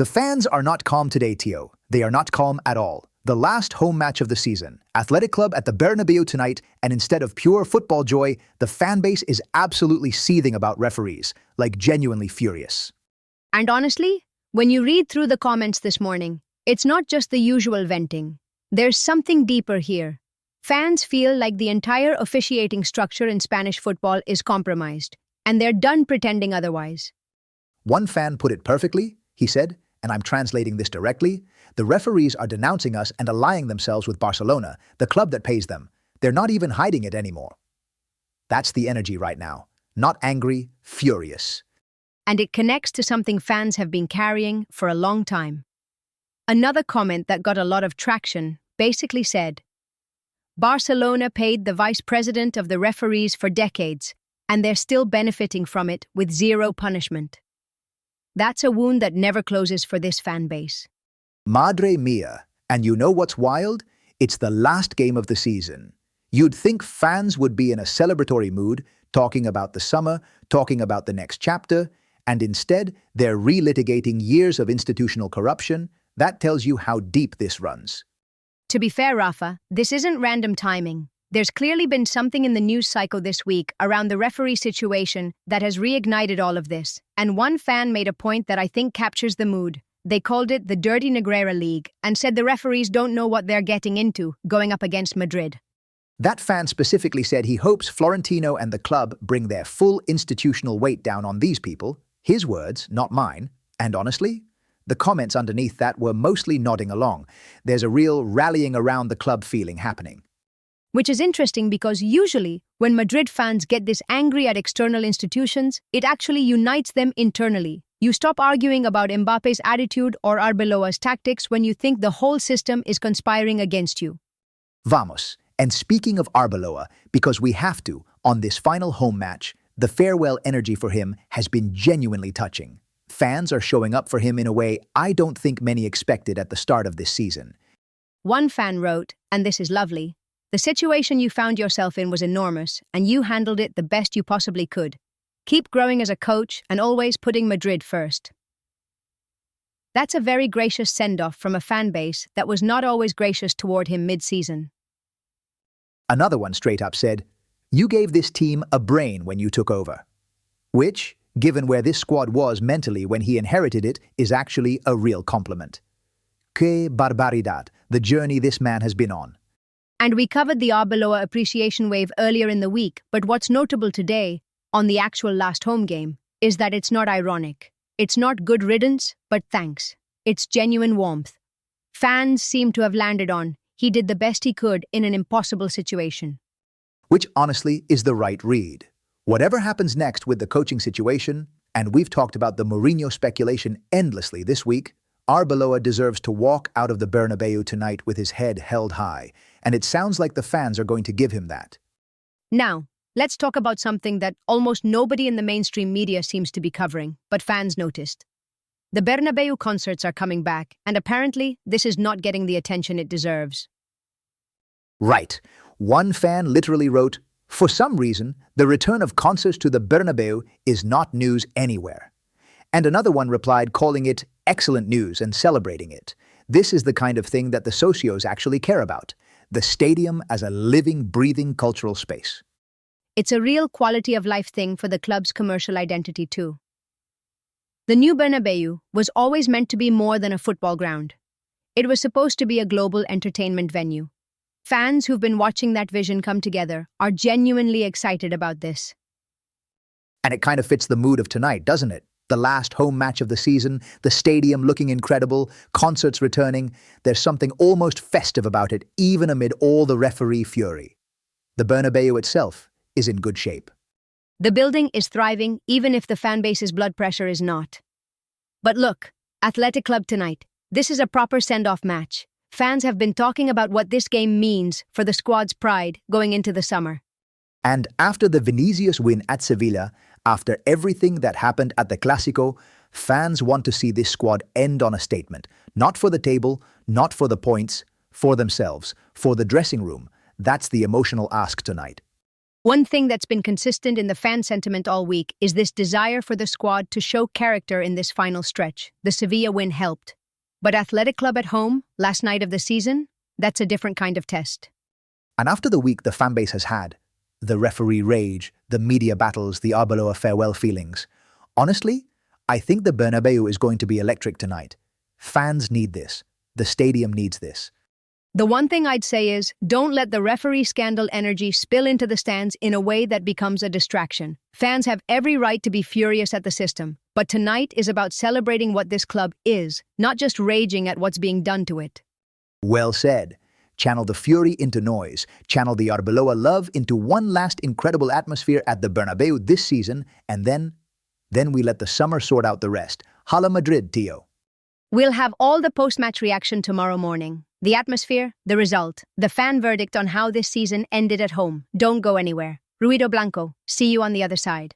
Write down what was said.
The fans are not calm today, Tio. They are not calm at all. The last home match of the season, Athletic Club at the Bernabéu tonight, and instead of pure football joy, the fan base is absolutely seething about referees, like genuinely furious. And honestly, when you read through the comments this morning, it's not just the usual venting. There's something deeper here. Fans feel like the entire officiating structure in Spanish football is compromised, and they're done pretending otherwise. One fan put it perfectly. He said, and I'm translating this directly, the referees are denouncing us and allying themselves with Barcelona, the club that pays them. They're not even hiding it anymore. That's the energy right now. Not angry, furious. And it connects to something fans have been carrying for a long time. Another comment that got a lot of traction basically said, Barcelona paid the vice president of the referees for decades, and they're still benefiting from it with zero punishment. That's a wound that never closes for this fan base. Madre mia. And you know what's wild? It's the last game of the season. You'd think fans would be in a celebratory mood, talking about the summer, talking about the next chapter, and instead they're relitigating years of institutional corruption. That tells you how deep this runs. To be fair, Rafa, this isn't random timing. There's clearly been something in the news cycle this week around the referee situation that has reignited all of this, and one fan made a point that I think captures the mood. They called it the Dirty Negrera League and said the referees don't know what they're getting into going up against Madrid. That fan specifically said he hopes Florentino and the club bring their full institutional weight down on these people. His words, not mine. And honestly, the comments underneath that were mostly nodding along. There's a real rallying around the club feeling happening. Which is interesting because usually, when Madrid fans get this angry at external institutions, it actually unites them internally. You stop arguing about Mbappe's attitude or Arbeloa's tactics when you think the whole system is conspiring against you. Vamos. And speaking of Arbeloa, because we have to, on this final home match, the farewell energy for him has been genuinely touching. Fans are showing up for him in a way I don't think many expected at the start of this season. One fan wrote, and this is lovely, the situation you found yourself in was enormous, and you handled it the best you possibly could. Keep growing as a coach and always putting Madrid first. That's a very gracious send-off from a fan base that was not always gracious toward him mid-season. Another one straight up said, you gave this team a brain when you took over. Which, given where this squad was mentally when he inherited it, is actually a real compliment. Que barbaridad, the journey this man has been on. And we covered the Arbeloa appreciation wave earlier in the week, but what's notable today, on the actual last home game, is that it's not ironic. It's not good riddance, but thanks. It's genuine warmth. Fans seem to have landed on, he did the best he could in an impossible situation. Which honestly is the right read. Whatever happens next with the coaching situation, and we've talked about the Mourinho speculation endlessly this week, Arbeloa deserves to walk out of the Bernabéu tonight with his head held high, and it sounds like the fans are going to give him that. Now, let's talk about something that almost nobody in the mainstream media seems to be covering, but fans noticed. The Bernabéu concerts are coming back, and apparently this is not getting the attention it deserves. Right. One fan literally wrote, for some reason, the return of concerts to the Bernabéu is not news anywhere. And another one replied calling it excellent news and celebrating it. This is the kind of thing that the socios actually care about. The stadium as a living, breathing cultural space. It's a real quality of life thing for the club's commercial identity too. The new Bernabéu was always meant to be more than a football ground. It was supposed to be a global entertainment venue. Fans who've been watching that vision come together are genuinely excited about this. And it kind of fits the mood of tonight, doesn't it? The last home match of the season, the stadium looking incredible, concerts returning. There's something almost festive about it, even amid all the referee fury. The Bernabéu itself is in good shape. The building is thriving, even if the fanbase's blood pressure is not. But look, Athletic Club tonight. This is a proper send-off match. Fans have been talking about what this game means for the squad's pride going into the summer. And after the Vinicius win at Sevilla, after everything that happened at the Clásico, fans want to see this squad end on a statement. Not for the table, not for the points, for themselves, for the dressing room. That's the emotional ask tonight. One thing that's been consistent in the fan sentiment all week is this desire for the squad to show character in this final stretch. The Sevilla win helped. But Athletic Club at home, last night of the season, that's a different kind of test. And after the week the fanbase has had, the referee rage, the media battles, the Arbeloa farewell feelings, honestly, I think the Bernabéu is going to be electric tonight. Fans need this. The stadium needs this. The one thing I'd say is, don't let the referee scandal energy spill into the stands in a way that becomes a distraction. Fans have every right to be furious at the system, but tonight is about celebrating what this club is, not just raging at what's being done to it. Well said. Channel the fury into noise. Channel the Arbeloa love into one last incredible atmosphere at the Bernabéu this season, and then we let the summer sort out the rest. Hala Madrid, Tio. We'll have all the post-match reaction tomorrow morning. The atmosphere, the result, the fan verdict on how this season ended at home. Don't go anywhere. Ruido Blanco, see you on the other side.